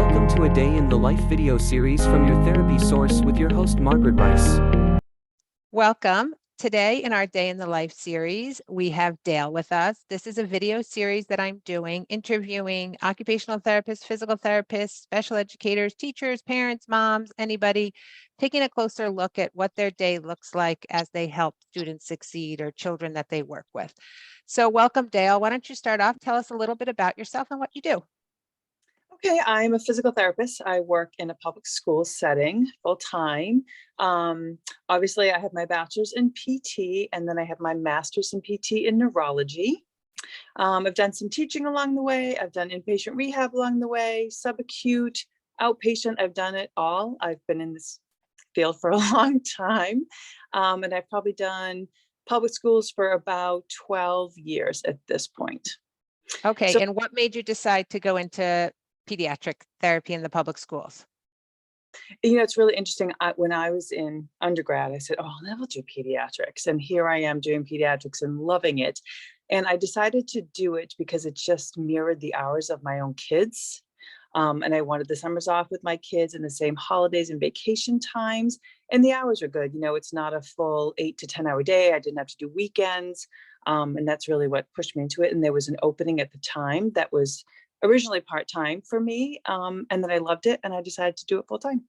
Welcome to a day in the life video series from your therapy source with your host, Margaret Rice. Welcome. Today in our Day in the Life series, we have Dale with us. This is a video series that I'm doing, interviewing occupational therapists, physical therapists, special educators, teachers, parents, moms, anybody, taking a closer look at what their day looks like as they help students succeed or children that they work with. So welcome, Dale. Why don't you start off? Tell us a little bit about yourself and what you do. Okay, I'm a physical therapist. I work in a public school setting full time. Obviously, I have my bachelor's in PT, and then I have my master's in PT in neurology. I've done some teaching along the way. I've done inpatient rehab along the way, subacute, outpatient. I've done it all. I've been in this field for a long time, and I've probably done public schools for about 12 years at this point. Okay, So, and what made you decide to go into pediatric therapy in the public schools? it's really interesting. When I was in undergrad, I said, "Oh, I will do pediatrics," and here I am doing pediatrics and loving it. And I decided to do it because it just mirrored the hours of my own kids. And I wanted the summers off with my kids and the same holidays and vacation times. And the hours are good. It's not a full 8 to 10 hour day. I didn't have to do weekends. And that's really what pushed me into it. And there was an opening at the time that was originally part-time for me. And then I loved it and I decided to do it full time.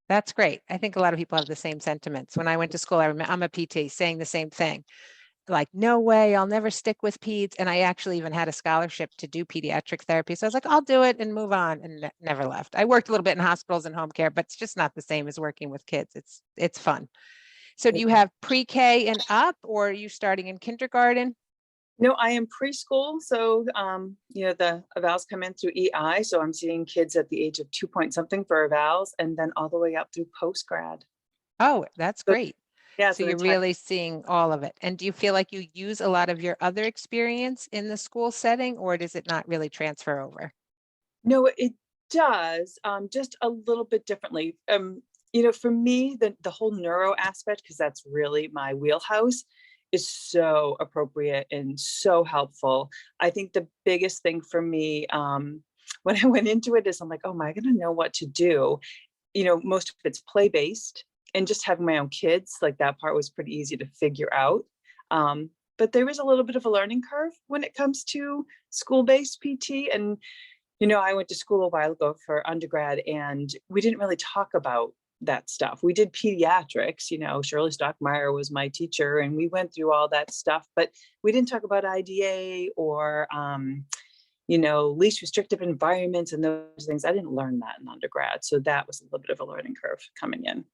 That's great. I think a lot of people have the same sentiments. When I went to school, I'm a PT saying the same thing. Like, no way, I'll never stick with peds. And I actually even had a scholarship to do pediatric therapy. So I was like, I'll do it and move on, and never left. I worked a little bit in hospitals and home care, but it's just not the same as working with kids. It's fun. So do you have pre-K and up, or are you starting in kindergarten? No, I am preschool. So, the evals come in through EI. So I'm seeing kids at the age of 2 point something for evals and then all the way up through post grad. Oh, that's So, great. yeah, it's So an you're entire. really seeing all of it. And do you feel like you use a lot of your other experience in the school setting, or does it not really transfer over? No, it does, just a little bit differently. For me, the whole neuro aspect, because that's really my wheelhouse, is so appropriate and so helpful. I think the biggest thing for me, when I went into it is I'm like, oh, am I going to know what to do? Most of it's play based, and just having my own kids, like that part was pretty easy to figure out. But there is a little bit of a learning curve when it comes to school based PT. And I went to school a while ago for undergrad and we didn't really talk about that stuff. We did pediatrics, Shirley Stockmeyer was my teacher and we went through all that stuff, but we didn't talk about IDA or, least restrictive environments and those things. I didn't learn that in undergrad. So that was a little bit of a learning curve coming in.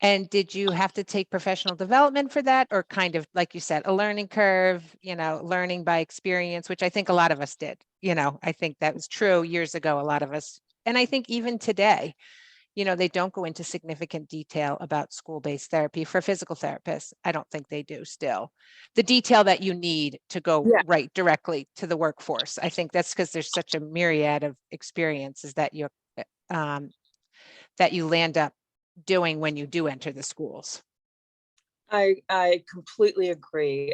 And did you have to take professional development for that, or kind of, like you said, a learning curve, learning by experience, which I think a lot of us did. I think that was true years ago, a lot of us. And I think even today, they don't go into significant detail about school-based therapy for physical therapists. I don't think they do still. The detail that you need to go Yeah. right directly to the workforce. I think that's because there's such a myriad of experiences that you land up doing when you do enter the schools. I completely agree.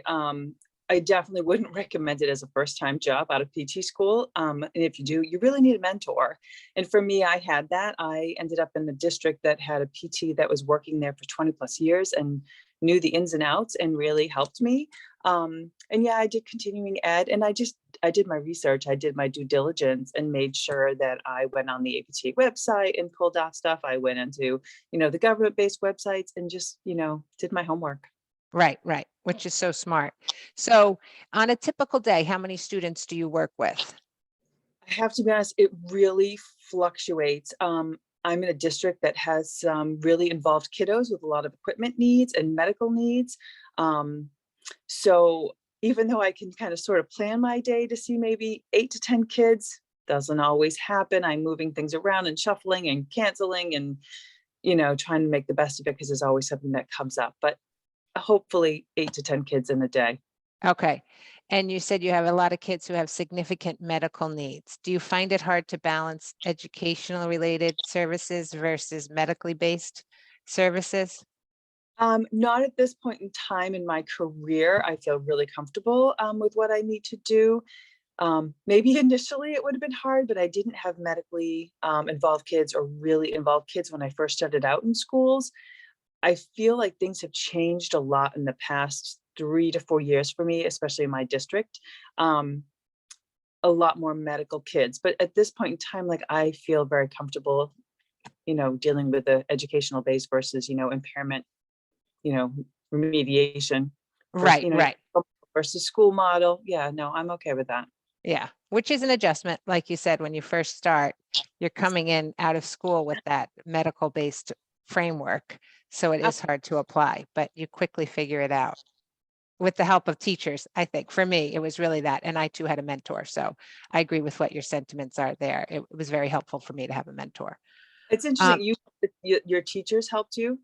I definitely wouldn't recommend it as a first-time job out of PT school. And if you do, you really need a mentor. And for me, I had that. I ended up in the district that had a PT that was working there for 20 plus years and knew the ins and outs and really helped me. And yeah, I did continuing ed and I did my research. I did my due diligence and made sure that I went on the APTA website and pulled off stuff. I went into, the government-based websites and just, did my homework. Right, which is so smart. So on a typical day, how many students do you work with? I have to be honest, it really fluctuates. I'm in a district that has some really involved kiddos with a lot of equipment needs and medical needs. So even though I can kind of sort of plan my day to see maybe 8 to 10 kids, doesn't always happen. I'm moving things around and shuffling and canceling and, trying to make the best of it because there's always something that comes up. But hopefully 8 to 10 kids in a day. Okay. And you said you have a lot of kids who have significant medical needs. Do you find it hard to balance educational related services versus medically based services? Not at this point in time in my career. I feel really comfortable with what I need to do. Maybe initially it would have been hard, but I didn't have medically involved kids or really involved kids when I first started out in schools. I feel like things have changed a lot in the past 3 to 4 years for me, especially in my district. Um, a lot more medical kids, but at this point in time, like I feel very comfortable, dealing with the educational base versus, impairment, you know, remediation versus, Right, right. versus school model. Yeah, no, I'm okay with that. Yeah, which is an adjustment. Like you said, when you first start, you're coming in out of school with that medical based framework. So it is hard to apply, but you quickly figure it out with the help of teachers. I think for me, it was really that. And I too had a mentor. So I agree with what your sentiments are there. It was very helpful for me to have a mentor. It's Um, interesting. Your teachers helped you.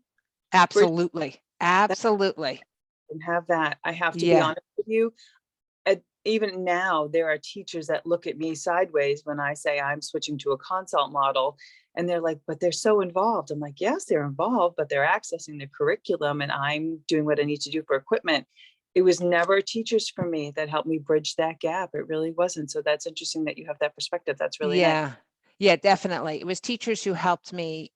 Where absolutely. Absolutely. and have that. I have to be Yeah. honest with you. Even now, there are teachers that look at me sideways when I say I'm switching to a consult model. And they're like, but they're so involved. I'm like, yes, they're involved, but they're accessing the curriculum and I'm doing what I need to do for equipment. It was never teachers for me that helped me bridge that gap. It really wasn't. So that's interesting that you have that perspective. That's really nice. Yeah. Yeah, definitely. It was teachers who helped me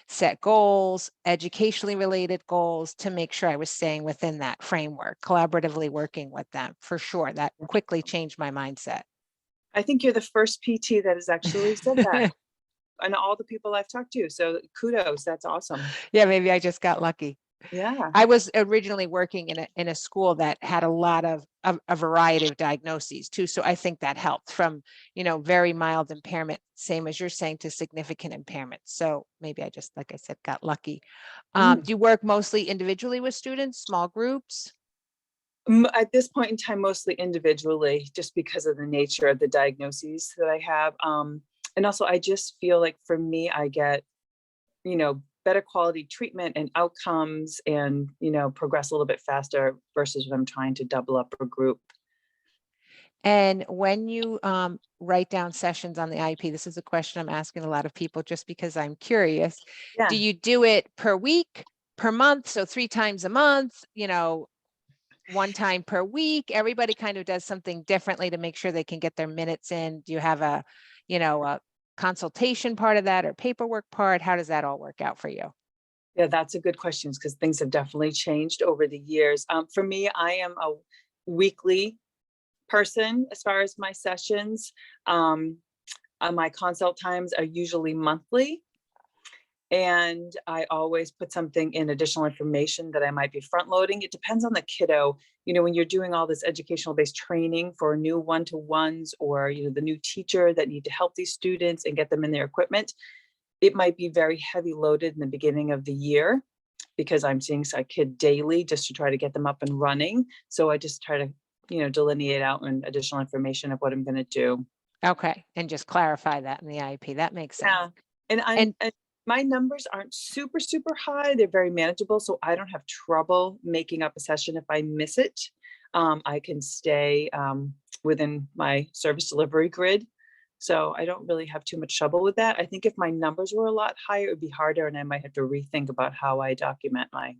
set goals, educationally related goals to make sure I was staying within that framework, collaboratively working with them for sure. That quickly changed my mindset. I think you're the first PT that has actually said that, and all the people I've talked to. So kudos. That's awesome. Yeah, maybe I just got lucky. Yeah. I was originally working in a school that had a lot of a variety of diagnoses too. So I think that helped from, very mild impairment, same as you're saying, to significant impairment. So maybe I just, like I said, got lucky. Mm. Do you work mostly individually with students, small groups? At this point in time, mostly individually, just because of the nature of the diagnoses that I have. And also, I just feel like for me, I get, better quality treatment and outcomes and, progress a little bit faster versus when I'm trying to double up a group. And when you write down sessions on the IEP, this is a question I'm asking a lot of people just because I'm curious. Yeah. Do you do it per week, per month? So 3 times a month, 1 time per week? Everybody kind of does something differently to make sure they can get their minutes in. Do you have a consultation part of that or paperwork part? How does that all work out for you? Yeah, that's a good question because things have definitely changed over the years. For me, I am a weekly person as far as my sessions. My consult times are usually monthly. And I always put something in additional information that I might be front loading. It depends on the kiddo. When you're doing all this educational based training for new one-to-ones or, the new teacher that need to help these students and get them in their equipment, it might be very heavy loaded in the beginning of the year because I'm seeing a kid daily just to try to get them up and running. So I just try to, delineate out and additional information of what I'm going to do. Okay. And just clarify that in the IEP. That makes sense. Yeah. And and my numbers aren't super, super high. They're very manageable. So I don't have trouble making up a session if I miss it. I can stay within my service delivery grid. So I don't really have too much trouble with that. I think if my numbers were a lot higher, it would be harder and I might have to rethink about how I document my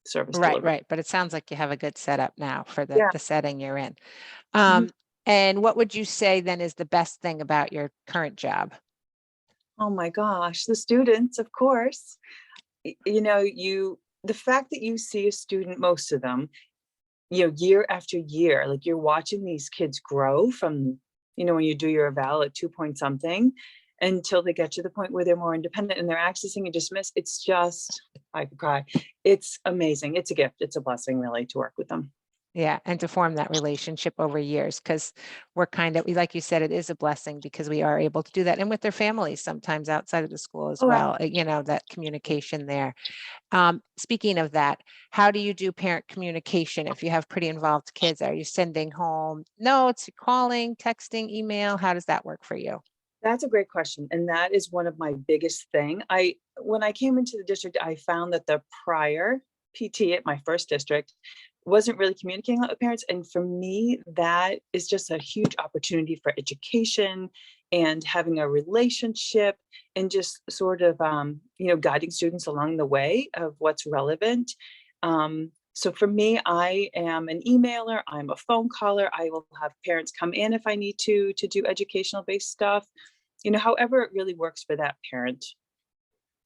service Right, delivery. right. But it sounds like you have a good setup now for Yeah. the setting you're in. Mhm. And what would you say then is the best thing about your current job? Oh my gosh, the students, of course. The fact that you see a student, most of them, year after year, like you're watching these kids grow from, when you do your eval at 2 point something until they get to the point where they're more independent and they're accessing and dismiss. It's just, I could cry. It's amazing. It's a gift. It's a blessing really to work with them. Yeah, and to form that relationship over years, because we're like you said, it is a blessing because we are able to do that. And with their families sometimes outside of the school as Oh, well, that communication there. Speaking of that, how do you do parent communication if you have pretty involved kids? Are you sending home notes, calling, texting, email? How does that work for you? that's a great question. And that is one of my biggest thing. When I came into the district, I found that the prior PT at my first district wasn't really communicating with parents. And for me, that is just a huge opportunity for education and having a relationship and just sort of, guiding students along the way of what's relevant. So for me, I am an emailer, I'm a phone caller. I will have parents come in if I need to do educational based stuff, however it really works for that parent.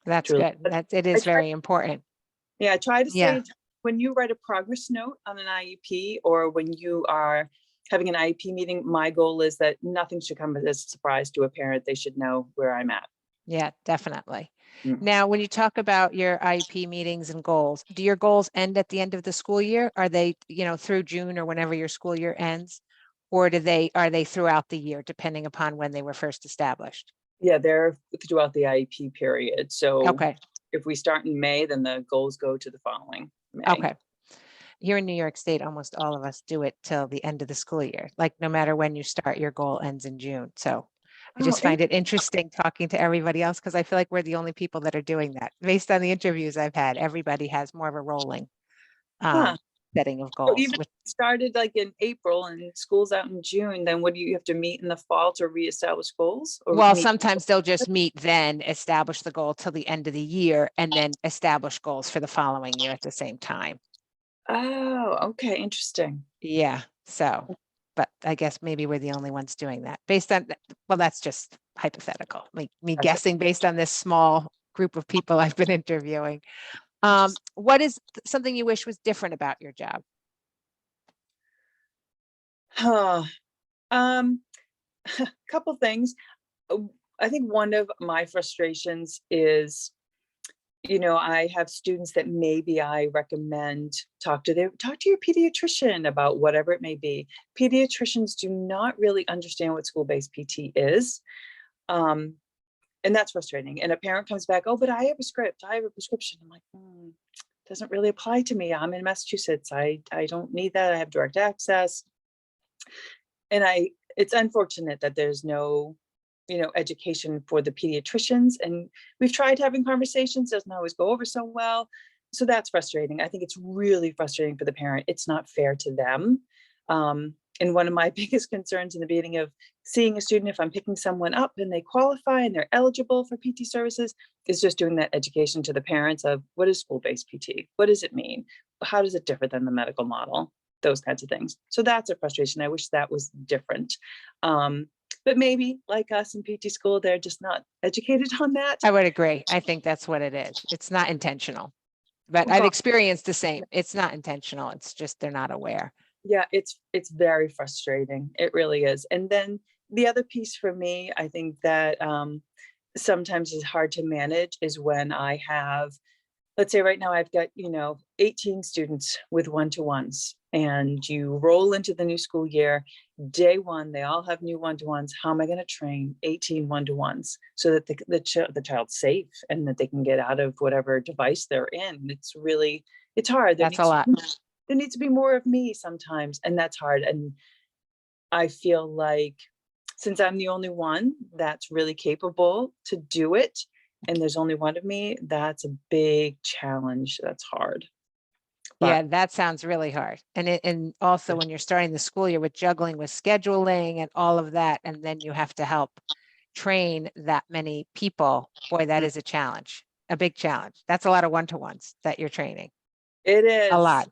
That's Truly. good. But It I is try, very important. yeah, I try to Yeah. say when you write a progress note on an IEP or when you are having an IEP meeting, my goal is that nothing should come as a surprise to a parent. They should know where I'm at. Yeah, definitely. Mm. Now, when you talk about your IEP meetings and goals, do your goals end at the end of the school year? Are they, through June or whenever your school year ends? Or are they throughout the year, depending upon when they were first established? Yeah, they're throughout the IEP period. So Okay, if we start in May, then the goals go to the following May. okay. Here in New York State, almost all of us do it till the end of the school year. Like no matter when you start, your goal ends in June. So I Oh, just find it interesting talking to everybody else because I feel like we're the only people that are doing that. Based on the interviews I've had, everybody has more of a rolling huh. setting of So goals. even if it started like in April and school's out in June, then what do you have to meet in the fall to reestablish goals or Well, meet? sometimes they'll just meet then, establish the goal till the end of the year, and then establish goals for the following year at the same time. Oh, okay, interesting. Yeah. So, but I guess maybe we're the only ones doing that based on, well, that's just hypothetical. Me Gotcha. guessing based on this small group of people I've been interviewing. What is something you wish was different about your job? Huh. Um, couple things. Uh, I think one of my frustrations is, I have students that maybe I recommend talk to your pediatrician about whatever it may be. Pediatricians do not really understand what school-based PT is. Um, and that's frustrating. And a parent comes back, oh, but I have a script, I have a prescription. I'm like, doesn't really apply to me. I'm in Massachusetts. I don't need that. I have direct access. And it's unfortunate that there's no, education for the pediatricians. And we've tried having conversations, doesn't always go over so well. So that's frustrating. I think it's really frustrating for the parent. It's not fair to them. And one of my biggest concerns in the beginning of seeing a student, if I'm picking someone up and they qualify and they're eligible for PT services, is just doing that education to the parents of what is school-based PT? What does it mean? How does it differ than the medical model? Those kinds of things. So that's a frustration. I wish that was different. But maybe like us in PT school, they're just not educated on that. I would agree. I think that's what it is. It's not intentional, but I've experienced the same. It's not intentional. It's just they're not aware. Yeah, it's very frustrating. It really is. And then the other piece for me, I think that sometimes is hard to manage is when I have, let's say right now I've got, 18 students with one-to-ones and you roll into the new school year, day one, they all have new one-to-ones. How am I going to train 18 one-to-ones so that the child's safe and that they can get out of whatever device they're in? It's hard. That's a lot. There needs to be more of me sometimes, and that's hard. And I feel like since I'm the only one that's really capable to do it, and there's only one of me, that's a big challenge. That's hard. Yeah, that sounds really hard. And also when you're starting the school year with juggling with scheduling and all of that, and then you have to help train that many people, boy, that is a challenge, a big challenge. That's a lot of one-to-ones that you're training. It is A lot.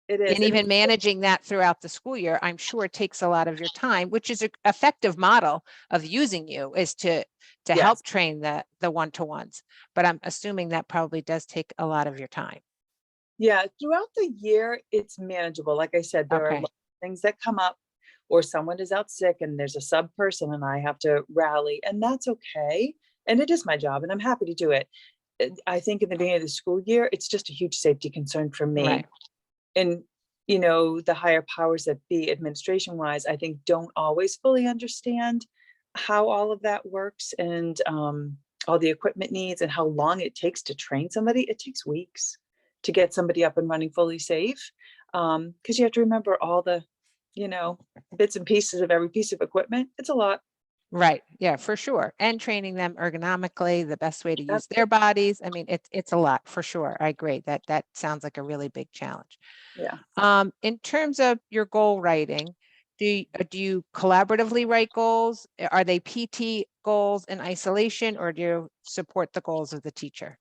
It is. And even managing that throughout the school year, I'm sure it takes a lot of your time, which is an effective model of using you is to Yes. help train the one-to-ones. But I'm assuming that probably does take a lot of your time. Yeah, throughout the year, it's manageable. Like I said, there are Okay. things that come up or someone is out sick and there's a sub person and I have to rally, and that's okay. And it is my job and I'm happy to do it. I think in the beginning of the school year, it's just a huge safety concern for me. Right. And, the higher powers that be administration wise, I think don't always fully understand how all of that works and all the equipment needs and how long it takes to train somebody. It takes weeks to get somebody up and running fully safe. Because you have to remember all the, bits and pieces of every piece of equipment. It's a lot. Right. Yeah, for sure. And training them ergonomically, the best way to Yep. use their bodies. I mean, it's a lot for sure. I agree that sounds like a really big challenge. Yeah. In terms of your goal writing, do you collaboratively write goals? Are they PT goals in isolation or do you support the goals of the teacher?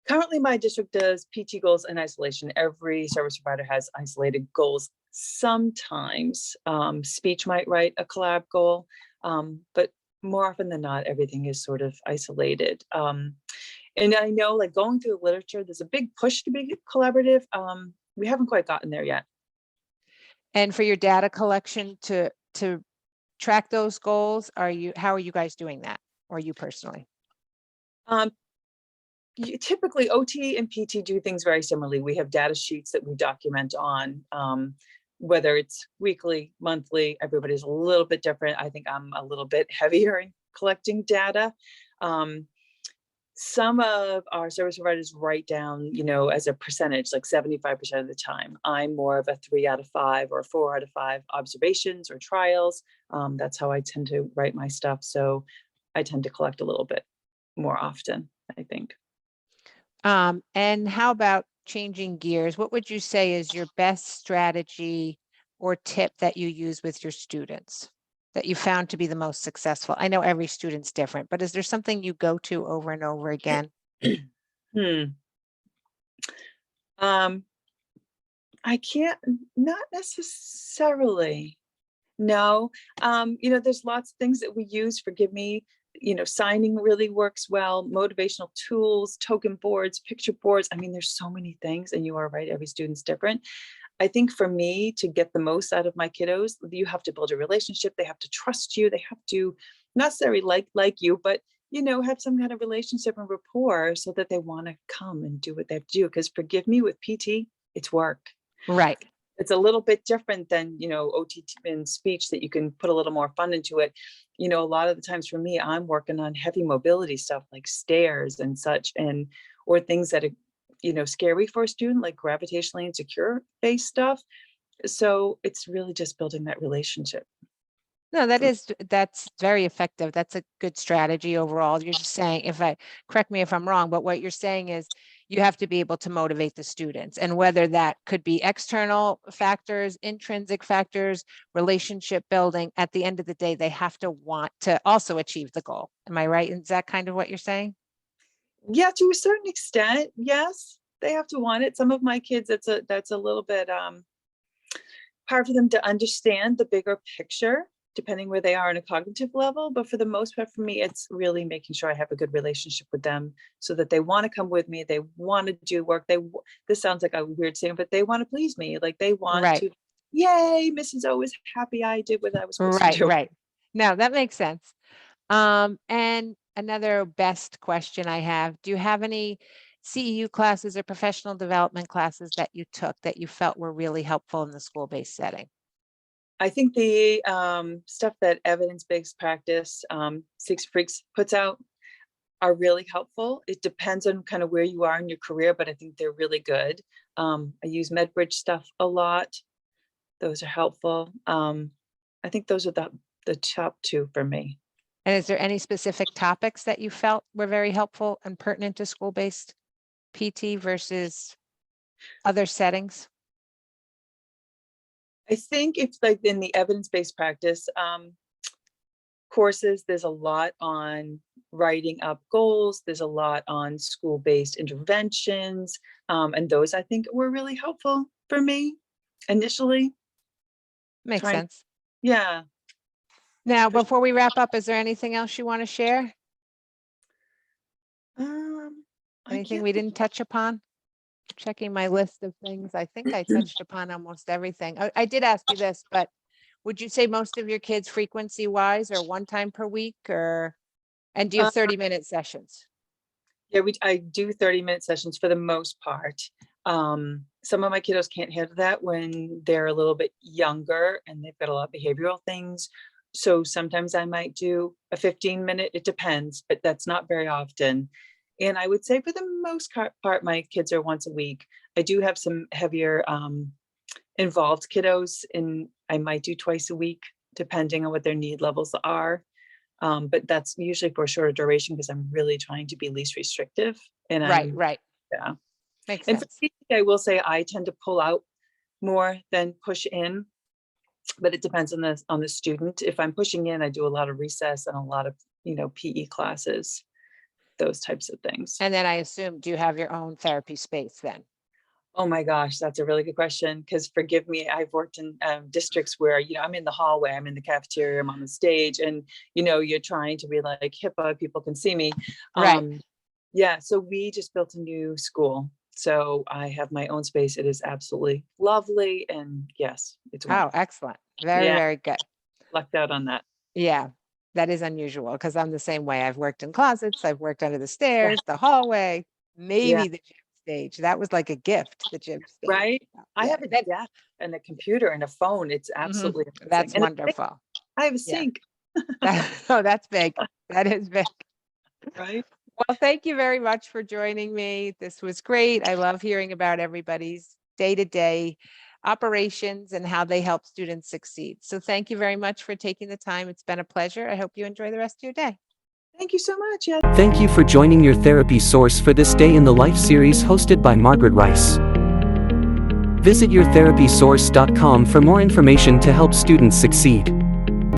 Currently, my district does PT goals in isolation. Every service provider has isolated goals. Sometimes speech might write a collab goal, but more often than not, everything is sort of isolated. And I know, like, going through the literature, there's a big push to be collaborative. We haven't quite gotten there yet. And for your data collection to track those goals, how are you guys doing that? Or you personally? Typically, OT and PT do things very similarly. We have data sheets that we document on, whether it's weekly, monthly. Everybody's a little bit different. I think I'm a little bit heavier in collecting data. Some of our service providers write down, as a percentage, like 75% of the time. I'm more of a 3 out of 5 or 4 out of 5 observations or trials. That's how I tend to write my stuff. So I tend to collect a little bit more often, I think. And how about changing gears? What would you say is your best strategy or tip that you use with your students that you found to be the most successful? I know every student's different, but is there something you go to over and over again? I can't, not necessarily. No. There's lots of things that we use. Forgive me. Signing really works well. Motivational tools, token boards, picture boards. I mean, there's so many things, and you are right. Every student's different. I think for me to get the most out of my kiddos, you have to build a relationship. They have to trust you. They have to not necessarily like you, but have some kind of relationship and rapport so that they want to come and do what they have to do. Because forgive me, with PT, it's work. Right. It's a little bit different than, OT and speech, that you can put a little more fun into it. A lot of the times for me, I'm working on heavy mobility stuff like stairs and such, or things that are, scary for a student, like gravitationally insecure based stuff. So it's really just building that relationship. No, that's very effective. That's a good strategy overall. You're just saying, correct me if I'm wrong, but what you're saying is you have to be able to motivate the students, and whether that could be external factors, intrinsic factors, relationship building, at the end of the day, they have to want to also achieve the goal. Am I right? Is that kind of what you're saying? Yeah, to a certain extent, yes, they have to want it. Some of my kids, that's a little bit hard for them to understand the bigger picture, depending where they are on a cognitive level. But for the most part, for me, it's really making sure I have a good relationship with them so that they want to come with me. They want to do work. This sounds like a weird saying, but they want to please me. Like, they want Right. to, yay, Mrs. O is happy I did what I was supposed to do. Right. No, that makes sense. And another best question I have, do you have any CEU classes or professional development classes that you took that you felt were really helpful in the school-based setting? I think the stuff that evidence-based practice, Six Freaks puts out, are really helpful. It depends on kind of where you are in your career, but I think they're really good. I use MedBridge stuff a lot. Those are helpful. I think those are the top 2 for me. And is there any specific topics that you felt were very helpful and pertinent to school-based PT versus other settings? I think it's like in the evidence-based practice courses, there's a lot on writing up goals. There's a lot on school-based interventions. And those, I think, were really helpful for me initially. Makes sense. Yeah. Now, before we wrap up, is there anything else you want to share? Anything we didn't touch upon? Checking my list of things. I think I touched upon almost everything. I did ask you this, but would you say most of your kids frequency wise are one time per week, and do you have 30-minute sessions? Yeah, I do 30-minute sessions for the most part. Some of my kiddos can't handle that when they're a little bit younger and they've got a lot of behavioral things. So sometimes I might do a 15-minute, it depends, but that's not very often. And I would say for the most part, my kids are once a week. I do have some heavier involved kiddos, and I might do twice a week, depending on what their need levels are. But that's usually for a shorter duration because I'm really trying to be least restrictive. And Right. Yeah. Makes and sense. For me, I will say I tend to pull out more than push in, but it depends on the student. If I'm pushing in, I do a lot of recess and a lot of PE classes. those types of things. And then I assume, do you have your own therapy space then? Oh my gosh, that's a really good question. Because forgive me, I've worked in districts where, I'm in the hallway, I'm in the cafeteria, I'm on the stage, and you're trying to be like HIPAA, people can see me. Right. Yeah, so we just built a new school. So I have my own space. It is absolutely lovely. And yes, it's Oh, wonderful. excellent. Very, Yeah. very good. Lucked out on that. Yeah, that is unusual because I'm the same way. I've worked in closets, I've worked under the stairs, the hallway, maybe the gym stage. That was like a gift, the gym stage. Right? I Yeah, have a desk and a computer and a phone. It's absolutely amazing. that's And a sink. wonderful. I have a Yeah. sink, Oh, that's big. That is big. right? Well, thank you very much for joining me. This was great. I love hearing about everybody's day-to-day operations and how they help students succeed. So thank you very much for taking the time. It's been a pleasure. I hope you enjoy the rest of your day. Thank you so much. Yeah. Thank you for joining your therapy source for this Day in the Life series hosted by Margaret Rice. Visit yourtherapysource.com for more information to help students succeed.